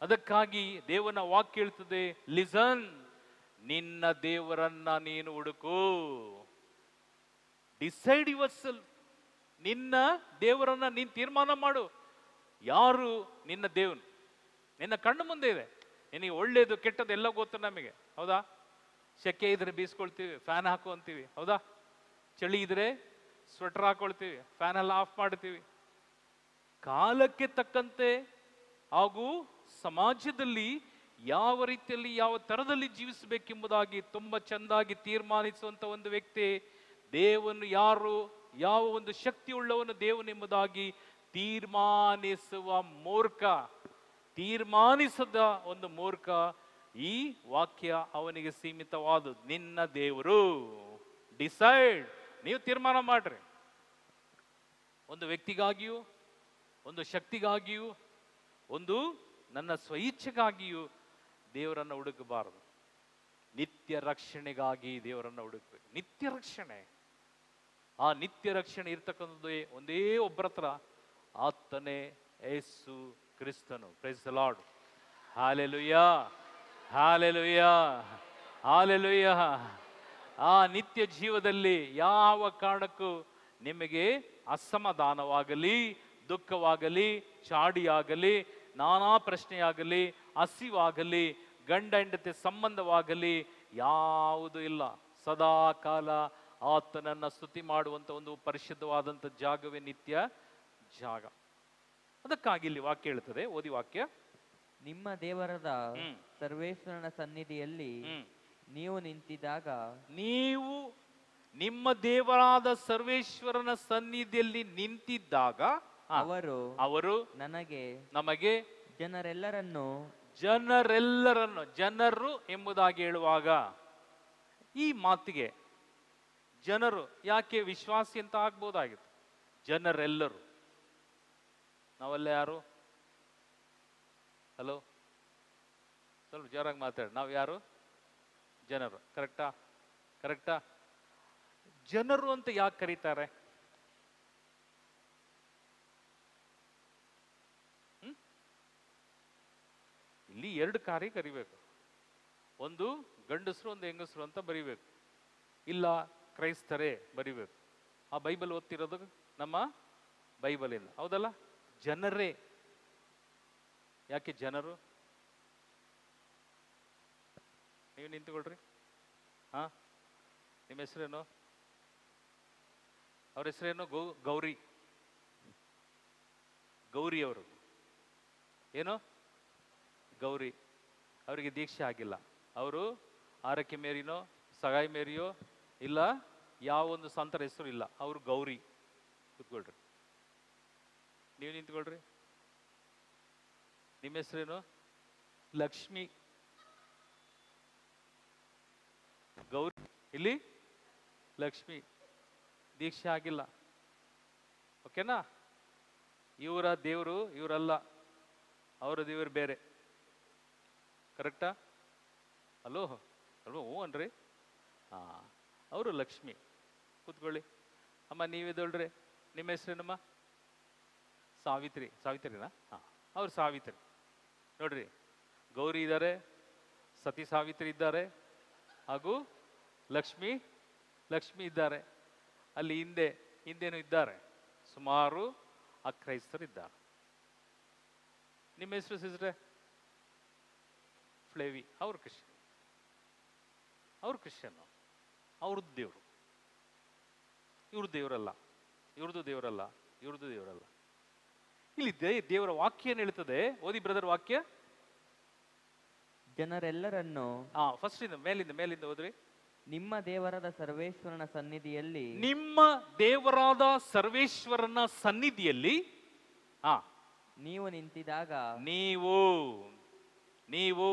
ಅದಕ್ಕಾಗಿ ದೇವನ ವಾಕ್ಯ ಹೇಳ್ತದೆ, ಲಿಸನ್, ನಿನ್ನ ದೇವರನ್ನ ನೀನು ಹುಡುಕು. Decide your self. ನಿನ್ನ ದೇವರನ್ನ ನೀನು ತೀರ್ಮಾನ ಮಾಡು. ಯಾರು ನಿನ್ನ ದೇವನು? ನಿನ್ನ ಕಣ್ಣು ಮುಂದೆ ಇದೆ. ನಿನಗೆ ಒಳ್ಳೇದು ಕೆಟ್ಟದ್ದು ಎಲ್ಲ ಗೊತ್ತು ನಮಗೆ, ಹೌದಾ? ಸೆಕೆ ಇದ್ರೆ ಬೀಸ್ಕೊಳ್ತೀವಿ, ಫ್ಯಾನ್ ಹಾಕೊಂತೀವಿ, ಹೌದಾ? ಚಳಿ ಇದ್ರೆ ಸ್ವೆಟರ್ ಹಾಕೊಳ್ತೀವಿ, ಫ್ಯಾನ್ ಎಲ್ಲ ಆಫ್ ಮಾಡ್ತೀವಿ. ಕಾಲಕ್ಕೆ ತಕ್ಕಂತೆ ಹಾಗೂ ಸಮಾಜದಲ್ಲಿ ಯಾವ ರೀತಿಯಲ್ಲಿ ಯಾವ ತರದಲ್ಲಿ ಜೀವಿಸಬೇಕೆಂಬುದಾಗಿ ತುಂಬ ಚೆಂದಾಗಿ ತೀರ್ಮಾನಿಸುವಂತ ಒಂದು ವ್ಯಕ್ತಿ ದೇವನು ಯಾರು, ಯಾವ ಒಂದು ಶಕ್ತಿ ಉಳ್ಳವನು ದೇವನೆಂಬುದಾಗಿ ತೀರ್ಮಾನಿಸುವ ಮೂರ್ಖ, ತೀರ್ಮಾನಿಸದ ಒಂದು ಮೂರ್ಖ. ಈ ವಾಕ್ಯ ಅವನಿಗೆ ಸೀಮಿತವಾದದ್ದು. ನಿನ್ನ ದೇವರು, ಡಿಸೈಡ್, ನೀವು ತೀರ್ಮಾನ ಮಾಡ್ರಿ. ಒಂದು ವ್ಯಕ್ತಿಗಾಗಿಯೂ, ಒಂದು ಶಕ್ತಿಗಾಗಿಯೂ, ಒಂದು ನನ್ನ ಸ್ವಇಚ್ಛೆಗಾಗಿಯೂ ದೇವರನ್ನು ಹುಡುಕಬಾರದು. ನಿತ್ಯ ರಕ್ಷಣೆಗಾಗಿ ದೇವರನ್ನು ಹುಡುಕಬೇಕು. ನಿತ್ಯ ರಕ್ಷಣೆ, ಆ ನಿತ್ಯ ರಕ್ಷಣೆ ಇರ್ತಕ್ಕಂಥದ್ದು ಒಂದೇ ಒಬ್ಬರ ಹತ್ರ, ಆತನೇ ಯೇಸು ಕ್ರಿಸ್ತನು. Praise the Lord. Hallelujah, hallelujah, hallelujah. ಆ ನಿತ್ಯ ಜೀವದಲ್ಲಿ ಯಾವ ಕಾರಣಕ್ಕೂ ನಿಮಗೆ ಅಸಮಾಧಾನವಾಗಲಿ, ದುಃಖವಾಗಲಿ, ಚಾಡಿಯಾಗಲಿ, ನಾನಾ ಪ್ರಶ್ನೆಯಾಗಲಿ, ಹಸಿವಾಗಲಿ, ಗಂಡ ಹೆಂಡತಿ ಸಂಬಂಧವಾಗಲಿ ಯಾವುದೂ ಇಲ್ಲ. ಸದಾ ಕಾಲ ಆತನನ್ನ ಸ್ತುತಿ ಮಾಡುವಂತ ಒಂದು ಪರಿಶುದ್ಧವಾದಂಥ ಜಾಗವೇ ನಿತ್ಯ ಜಾಗ. ಅದಕ್ಕಾಗಿ ಇಲ್ಲಿ ವಾಕ್ಯ ಹೇಳ್ತದೆ, ಓದಿ ವಾಕ್ಯ. ನಿಮ್ಮ ದೇವರಾದ ಸರ್ವೇಶ್ವರನ ಸನ್ನಿಧಿಯಲ್ಲಿ ನೀವು ನಿಂತಿದ್ದಾಗ, ನೀವು ನಿಮ್ಮ ದೇವರಾದ ಸರ್ವೇಶ್ವರನ ಸನ್ನಿಧಿಯಲ್ಲಿ ನಿಂತಿದ್ದಾಗ ಅವರು ನಮಗೆ ಜನರೆಲ್ಲರನ್ನು, ಜನರು ಎಂಬುದಾಗಿ ಹೇಳುವಾಗ ಈ ಮಾತಿಗೆ ಜನರು ಯಾಕೆ ವಿಶ್ವಾಸಿ ಅಂತ ಆಗ್ಬೋದಾಗಿತ್ತು. ಜನರೆಲ್ಲರೂ, ನಾವೆಲ್ಲ ಯಾರು? ಹಲೋ, ಸ್ವಲ್ಪ ಜೋರಾಗಿ ಮಾತಾಡಿ. ನಾವು ಯಾರು? ಜನರು. ಕರೆಕ್ಟಾ? ಕರೆಕ್ಟಾ? ಜನರು ಅಂತ ಯಾಕೆ ಕರೀತಾರೆ? ಇಲ್ಲಿ ಎರಡು ಕಾರ್ಯ ಕರಿಬೇಕು. ಒಂದು ಗಂಡಸರು, ಒಂದು ಹೆಂಗಸರು ಅಂತ ಬರಿಬೇಕು. ಇಲ್ಲ ಕ್ರೈಸ್ತರೇ ಬರಿಬೇಕು. ಆ ಬೈಬಲ್ ಓದ್ತಿರೋದು ನಮ್ಮ ಬೈಬಲ್ ಇಲ್ಲ, ಹೌದಲ್ಲ? ಜನರೇ. ಯಾಕೆ ಜನರು? ನೀವು ನಿಂತುಕೊಳ್ರಿ. ಹಾ, ನಿಮ್ಮ ಹೆಸರೇನು? ಅವ್ರ ಹೆಸರೇನು? ಗೌರಿ. ಗೌರಿ ಅವರು ಏನು? ಗೌರಿ. ಅವರಿಗೆ ದೀಕ್ಷೆ ಆಗಿಲ್ಲ. ಅವರು ಆರಕ್ಕೆ ಮೇರಿನೋ, ಸಗಾಯಿ ಮೇರಿಯೋ ಇಲ್ಲ, ಯಾವ ಒಂದು ಸಂತರ ಹೆಸರು ಇಲ್ಲ. ಅವರು ಗೌರಿ. ಕೂತ್ಕೊಳ್ರಿ. ನೀವು ನಿಂತ್ಕೊಳ್ರಿ. ನಿಮ್ಮ ಹೆಸರೇನು? ಲಕ್ಷ್ಮಿ. ಗೌರಿ, ಇಲ್ಲಿ ಲಕ್ಷ್ಮಿ. ದೀಕ್ಷೆ ಆಗಿಲ್ಲ. ಓಕೆನಾ? ಇವರ ದೇವರು ಇವರಲ್ಲ, ಅವರ ದೇವರು ಬೇರೆ. ಕರೆಕ್ಟಾ? ಅಲೋ ಅಲ್ವ? ಹ್ಞೂ ಅನ್ರಿ. ಹಾಂ, ಅವರು ಲಕ್ಷ್ಮಿ. ಕೂತ್ಕೊಳ್ಳಿ. ಅಮ್ಮ ನೀವಿದಳ್ರಿ. ನಿಮ್ಮ ಹೆಸರೇನಮ್ಮ? ಸಾವಿತ್ರಿ. ಸಾವಿತ್ರಿನಾ? ಹಾಂ, ಅವ್ರು ಸಾವಿತ್ರಿ. ನೋಡ್ರಿ, ಗೌರಿ ಇದ್ದಾರೆ, ಸತಿ ಸಾವಿತ್ರಿ ಇದ್ದಾರೆ, ಹಾಗೂ ಲಕ್ಷ್ಮಿ ಇದ್ದಾರೆ. ಅಲ್ಲಿ ಹಿಂದೇನು ಇದ್ದಾರೆ, ಸುಮಾರು ಅಕ್ರೈಸ್ತರು ಇದ್ದಾರೆ. ನಿಮ್ಮ ಹೆಸರು ಸಿಸ್ಟ್ರೆ? ಫ್ಲೇವಿ. ಅವರು ಕ್ರಿಶ್ಚಿಯನ್. ಅವ್ರದ್ದು ದೇವರು. ಇವ್ರದ್ದು ದೇವರಲ್ಲ, ಇವ್ರದ್ದು ದೇವರಲ್ಲ, ಇವ್ರದ್ದು ದೇವರಲ್ಲ. ಇಲ್ಲಿ ದೇವರ ವಾಕ್ಯ ಏನು ಹೇಳ್ತದೆ? ಓದಿ ಬ್ರದರ್ ವಾಕ್ಯ. ಜನರೆಲ್ಲರನ್ನು, ಫಸ್ಟ್ ಮೇಲಿಂದ ಓದ್ರಿ. ನಿಮ್ಮ ದೇವರಾದ ಸರ್ವೇಶ್ವರನ ಸನ್ನಿಧಿಯಲ್ಲಿ, ನಿಮ್ಮ ದೇವರಾದ ಸರ್ವೇಶ್ವರನ ಸನ್ನಿಧಿಯಲ್ಲಿ ನೀವು ನಿಂತಿದಾಗ, ನೀವು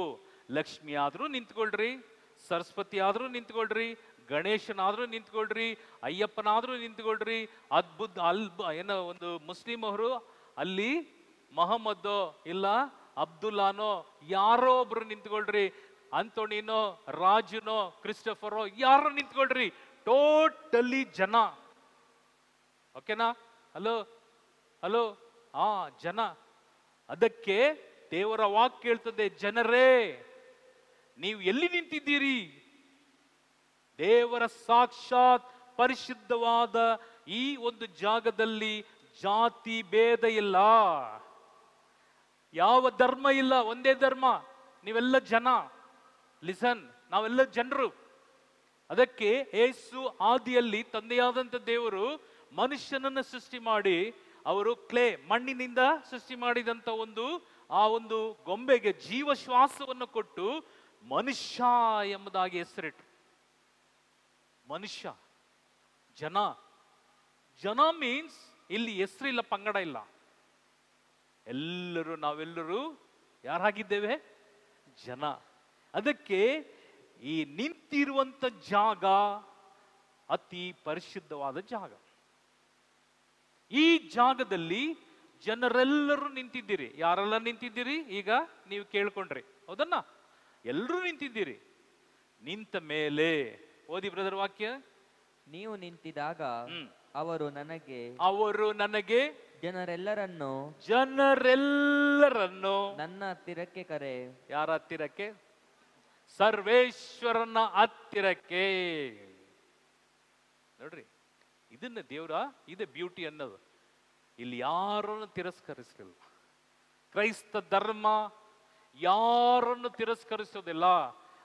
ಲಕ್ಷ್ಮಿ ಆದ್ರೂ ನಿಂತ್ಕೊಳ್ರಿ, ಸರಸ್ವತಿ ಆದ್ರೂ ನಿಂತ್ಕೊಳ್ರಿ, ಗಣೇಶನಾದ್ರೂ ನಿಂತ್ಕೊಳ್ರಿ, ಅಯ್ಯಪ್ಪನಾದ್ರೂ ನಿಂತ್ಕೊಳ್ರಿ, ಏನೋ ಒಂದು ಮುಸ್ಲಿಂ ಅವರು ಅಲ್ಲಿ ಮೊಹಮ್ಮದೋ ಇಲ್ಲ ಅಬ್ದುಲ್ಲಾನೋ ಯಾರೋ ಒಬ್ರು ನಿಂತ್ಕೊಳ್ರಿ, ಅಂತೋಣಿನೋ, ರಾಜುನೋ, ಕ್ರಿಸ್ಟಫರೋ ಯಾರೋ ನಿಂತ್ಕೊಳ್ರಿ. ಟೋಟಲಿ ಜನ. ಓಕೆನಾ? ಹಲೋ, ಜನ. ಅದಕ್ಕೆ ದೇವರ ವಾಕ್ಯ ಹೇಳ್ತದೆ, ಜನರೇ ನೀವು ಎಲ್ಲಿ ನಿಂತಿದ್ದೀರಿ? ದೇವರ ಸಾಕ್ಷಾತ್ ಪರಿಶುದ್ಧವಾದ ಈ ಒಂದು ಜಾಗದಲ್ಲಿ ಜಾತಿ ಭೇದ ಇಲ್ಲ, ಯಾವ ಧರ್ಮ ಇಲ್ಲ, ಒಂದೇ ಧರ್ಮ. ನೀವೆಲ್ಲ ಜನ, ಲಿಸನ್, ನಾವೆಲ್ಲ ಜನರು. ಅದಕ್ಕೆ ಯೇಸು ಆದಿಯಲ್ಲಿ ತಂದೆಯಾದಂಥ ದೇವರು ಮನುಷ್ಯನನ್ನು ಸೃಷ್ಟಿ ಮಾಡಿ, ಅವರು ಮಣ್ಣಿನಿಂದ ಸೃಷ್ಟಿ ಮಾಡಿದಂಥ ಆ ಒಂದು ಗೊಂಬೆಗೆ ಜೀವಶ್ವಾಸವನ್ನು ಕೊಟ್ಟು ಮನುಷ್ಯ ಎಂಬುದಾಗಿ ಹೆಸರಿಟ್ರು. ಮನುಷ್ಯ, ಜನ ಮೀನ್ಸ್ ಇಲ್ಲಿ ಹೆಸರಿಲ್ಲ, ಪಂಗಡ ಇಲ್ಲ. ನಾವೆಲ್ಲರೂ ಯಾರಾಗಿದ್ದೇವೆ? ಜನ. ಅದಕ್ಕೆ ಈ ನಿಂತಿರುವಂತ ಜಾಗ ಅತಿ ಪರಿಶುದ್ಧವಾದ ಜಾಗ. ಈ ಜಾಗದಲ್ಲಿ ಜನರೆಲ್ಲರೂ ನಿಂತಿದ್ದೀರಿ. ಯಾರೆಲ್ಲ ನಿಂತಿದ್ದೀರಿ? ಈಗ ನೀವು ಕೇಳ್ಕೊಂಡ್ರಿ, ಹೌದನ್ನ? ಎಲ್ಲರೂ ನಿಂತಿದ್ದೀರಿ. ನಿಂತ ಮೇಲೆ ಓದಿ ಬ್ರದರ್ ವಾಕ್ಯ. ನೀವು ನಿಂತಿದಾಗ ಅವರು ನನಗೆ ಜನರೆಲ್ಲರನ್ನು ನನ್ನ ಹತ್ತಿರಕ್ಕೆ ಕರೆ. ಯಾರ ಹತ್ತಿರಕ್ಕೆ? ಸರ್ವೇಶ್ವರನ ಹತ್ತಿರಕ್ಕೆ. ನೋಡ್ರಿ, ಇದನ್ನ ಇದೆ ಬ್ಯೂಟಿ ಅನ್ನೋದು. ಇಲ್ಲಿ ಯಾರನ್ನು ತಿರಸ್ಕರಿಸಲಿಲ್ಲ. ಕ್ರೈಸ್ತ ಧರ್ಮ ಯಾರನ್ನು ತಿರಸ್ಕರಿಸೋದಿಲ್ಲ.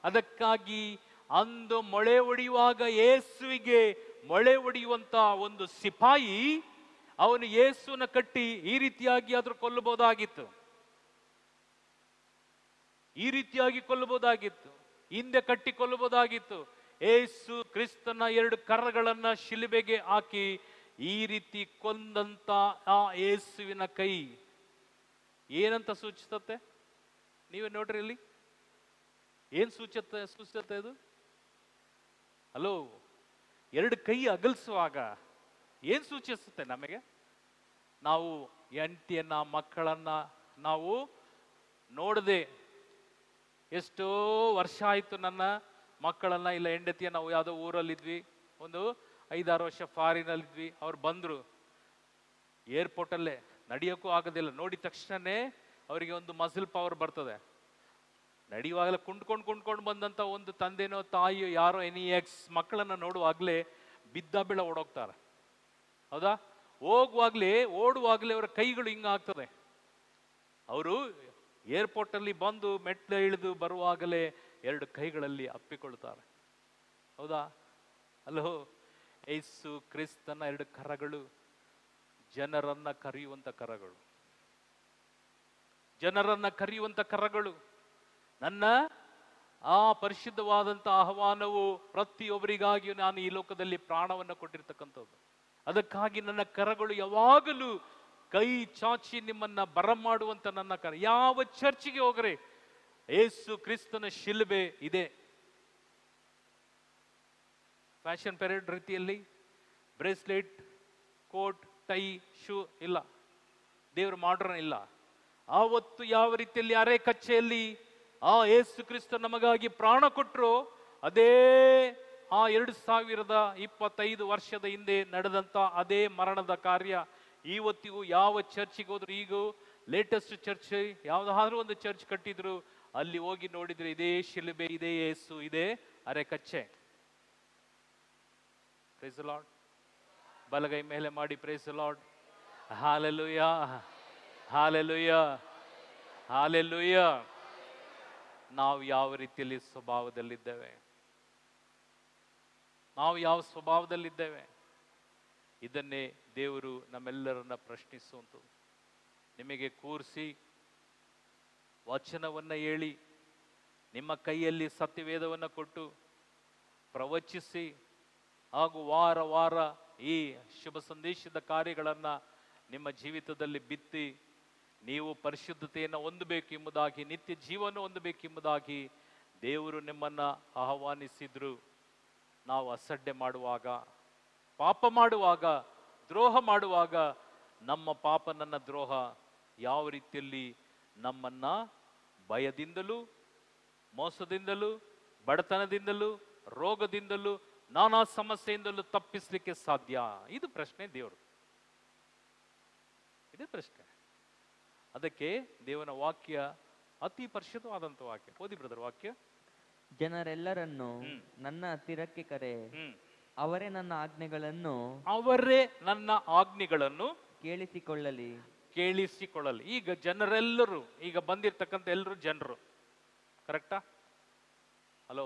ಅದಕ್ಕಾಗಿ ಅಂದು ಮೊಳೆ ಹೊಡೆಯುವಾಗ ಯೇಸುವಿಗೆ ಮೊಳೆ ಹೊಡೆಯುವಂತ ಒಂದು ಸಿಪಾಯಿ, ಅವನು ಯೇಸುನ ಕಟ್ಟಿ ಈ ರೀತಿಯಾಗಿ ಆದ್ರೂ ಕೊಲ್ಲಬಹುದಾಗಿತ್ತು, ಈ ರೀತಿಯಾಗಿ ಕೊಲ್ಲಬಹುದಾಗಿತ್ತು, ಹಿಂದೆ ಕಟ್ಟಿ ಕೊಲ್ಲಬಹುದಾಗಿತ್ತು. ಯೇಸು ಕ್ರಿಸ್ತನ 2 ಕರಗಳನ್ನ ಶಿಲುಬೆಗೆ ಹಾಕಿ ಈ ರೀತಿ ಕೊಂದಂತ ಆ ಯೇಸುವಿನ ಕೈ ಏನಂತ ಸೂಚಿಸುತ್ತೆ? ನೀವೇ ನೋಡ್ರಿ, ಇಲ್ಲಿ ಏನ್ ಸೂಚಿಸುತ್ತೆ ಇದು? ಹಲೋ, 2 ಕೈ ಅಗಲಿಸುವಾಗ ಏನ್ ಸೂಚಿಸುತ್ತೆ ನಮಗೆ? ನಾವು ಹೆಂಡತಿಯನ್ನ, ಮಕ್ಕಳನ್ನ ನಾವು ನೋಡದೆ ಎಷ್ಟೋ ವರ್ಷ ಆಯ್ತು, ನನ್ನ ಮಕ್ಕಳನ್ನ ಇಲ್ಲ ಹೆಂಡತಿಯ, ನಾವು ಯಾವುದೋ ಊರಲ್ಲಿದ್ವಿ, ಒಂದು 5-6 ವರ್ಷ ಫಾರಿನಲ್ಲಿದ್ವಿ. ಅವ್ರು ಬಂದ್ರು, ಏರ್ಪೋರ್ಟಲ್ಲೇ ನಡೆಯೋಕ್ಕೂ ಆಗೋದಿಲ್ಲ. ನೋಡಿದ ತಕ್ಷಣನೇ ಅವರಿಗೆ ಒಂದು ಮಸಲ್ ಪವರ್ ಬರ್ತದೆ. ನಡೆಯುವಾಗಲೇ ಕುಂಡ್ಕೊಂಡು ಬಂದಂತ ಒಂದು ತಂದೆನೋ ತಾಯಿಯೋ ಯಾರೋ ಎಕ್ಸ್ ಮಕ್ಕಳನ್ನ ನೋಡುವಾಗಲೇ ಬಿದ್ದ ಬೀಳ ಓಡೋಗ್ತಾರೆ, ಹೌದಾ? ಓಡುವಾಗಲೇ ಅವರ ಕೈಗಳು ಹಿಂಗಾಗ್ತದೆ. ಅವರು ಏರ್ಪೋರ್ಟ್ ಅಲ್ಲಿ ಬಂದು ಮೆಟ್ಲು ಇಳಿದು ಬರುವಾಗಲೇ 2 ಕೈಗಳಲ್ಲಿ ಅಪ್ಪಿಕೊಳ್ತಾರೆ, ಹೌದಾ? ಅಲ್ಲೋ, ಯೇಸು ಕ್ರಿಸ್ತನ 2 ಕರಗಳು ಜನರನ್ನ ಕರೆಯುವಂತ ಕರಗಳು, ಜನರನ್ನ ಕರೆಯುವಂತ ಕರಗಳು. ನನ್ನ ಆ ಪರಿಶುದ್ಧವಾದಂಥ ಆಹ್ವಾನವು ಪ್ರತಿಯೊಬ್ಬರಿಗಾಗಿಯೂ ನಾನು ಈ ಲೋಕದಲ್ಲಿ ಪ್ರಾಣವನ್ನು ಕೊಟ್ಟಿರ್ತಕ್ಕಂಥದ್ದು. ಅದಕ್ಕಾಗಿ ನನ್ನ ಕರಗಳು ಯಾವಾಗಲೂ ಕೈ ಚಾಚಿ ನಿಮ್ಮನ್ನ ಬರಮಾಡುವಂತ ನನ್ನ ಕರ. ಯಾವ ಚರ್ಚಿಗೆ ಹೋಗ್ರೆ ಯೇಸು ಕ್ರಿಸ್ತನ ಶಿಲುಬೆ ಇದೆ. ಫ್ಯಾಷನ್ ಪೆರೇಡ್ ರೀತಿಯಲ್ಲಿ ಬ್ರೇಸ್ಲೆಟ್, ಕೋಟ್, ಟೈ, ಶೂ ಇಲ್ಲ. ದೇವರು ಮಾಡ್ರನ್ ಇಲ್ಲ. ಆವತ್ತು ಯಾವ ರೀತಿಯಲ್ಲಿ ಅರೆ ಕಚ್ಚೆಯಲ್ಲಿ ಆ ಯೇಸು ಕ್ರಿಸ್ತ ನಮಗಾಗಿ ಪ್ರಾಣ ಕೊಟ್ಟರು, ಅದೇ ಆ 2025 ವರ್ಷದ ಹಿಂದೆ ನಡೆದಂತ ಅದೇ ಮರಣದ ಕಾರ್ಯ ಇವತ್ತಿಗೂ ಯಾವ ಚರ್ಚಿಗೆ ಹೋದ್ರು, ಈಗ ಲೇಟೆಸ್ಟ್ ಚರ್ಚ್ ಯಾವ್ದಾದ್ರೂ ಒಂದು ಚರ್ಚ್ ಕಟ್ಟಿದ್ರು, ಅಲ್ಲಿ ಹೋಗಿ ನೋಡಿದ್ರೆ ಇದೇ ಶಿಲುಬೆ, ಇದೇ ಯೇಸು, ಇದೇ ಅರೆ ಕಚ್ಚೆ. Praise the Lord. ಬಲಗೈ ಮೇಲೆ ಮಾಡಿ praise the Lord. Hallelujah, hallelujah, hallelujah. ನಾವು ಯಾವ ರೀತಿಯಲ್ಲಿ ಸ್ವಭಾವದಲ್ಲಿದ್ದೇವೆ, ನಾವು ಯಾವ ಸ್ವಭಾವದಲ್ಲಿದ್ದೇವೆ, ಇದನ್ನೇ ದೇವರು ನಮ್ಮೆಲ್ಲರನ್ನ ಪ್ರಶ್ನಿಸುವಂಥದ್ದು. ನಿಮಗೆ ಕೂರಿಸಿ ವಚನವನ್ನ ಹೇಳಿ, ನಿಮ್ಮ ಕೈಯಲ್ಲಿ ಸತ್ಯವೇದವನ್ನು ಕೊಟ್ಟು ಪ್ರವಚಿಸಿ, ಹಾಗೂ ವಾರ ವಾರ ಈ ಶುಭ ಸಂದೇಶದ ಕಾರ್ಯಗಳನ್ನ ನಿಮ್ಮ ಜೀವಿತದಲ್ಲಿ ಬಿತ್ತಿ ನೀವು ಪರಿಶುದ್ಧತೆಯನ್ನು ಹೊಂದಬೇಕು ಎಂಬುದಾಗಿ, ನಿತ್ಯ ಜೀವನ ಹೊಂದಬೇಕೆಂಬುದಾಗಿ ದೇವರು ನಿಮ್ಮನ್ನ ಆಹ್ವಾನಿಸಿದ್ರು. ನಾವು ಅಸಡ್ಡೆ ಮಾಡುವಾಗ, ಪಾಪ ಮಾಡುವಾಗ, ದ್ರೋಹ ಮಾಡುವಾಗ, ನಮ್ಮ ಪಾಪ ನನ್ನ ದ್ರೋಹ ಯಾವ ರೀತಿಯಲ್ಲಿ ನಮ್ಮನ್ನ ಭಯದಿಂದಲೂ, ಮೋಸದಿಂದಲೂ, ಬಡತನದಿಂದಲೂ, ರೋಗದಿಂದಲೂ, ನಾನಾ ಸಮಸ್ಯೆಯಿಂದಲೂ ತಪ್ಪಿಸ್ಲಿಕ್ಕೆ ಸಾಧ್ಯ? ಇದು ಪ್ರಶ್ನೆ ದೇವರು, ಇದೇ ಪ್ರಶ್ನೆ. ಅದಕ್ಕೆ ದೇವನ ವಾಕ್ಯ ಅತಿ ಪರಿಶುದ್ಧವಾದಂಥ ವಾಕ್ಯ. ಓದಿ ಬ್ರದರ್ ವಾಕ್ಯ. ಜನರೆಲ್ಲರನ್ನು ನನ್ನ ಹತ್ತಿರಕ್ಕೆ ಕರೆ, ಅವರೇ ನನ್ನ ಆಜ್ಞೆಗಳನ್ನು ಕೇಳಿಸಿಕೊಳ್ಳಲಿ. ಈಗ ಜನರೆಲ್ಲರೂ, ಈಗ ಬಂದಿರ್ತಕ್ಕಂಥ ಎಲ್ಲರೂ ಜನರು, ಕರೆಕ್ಟಾ? ಹಲೋ,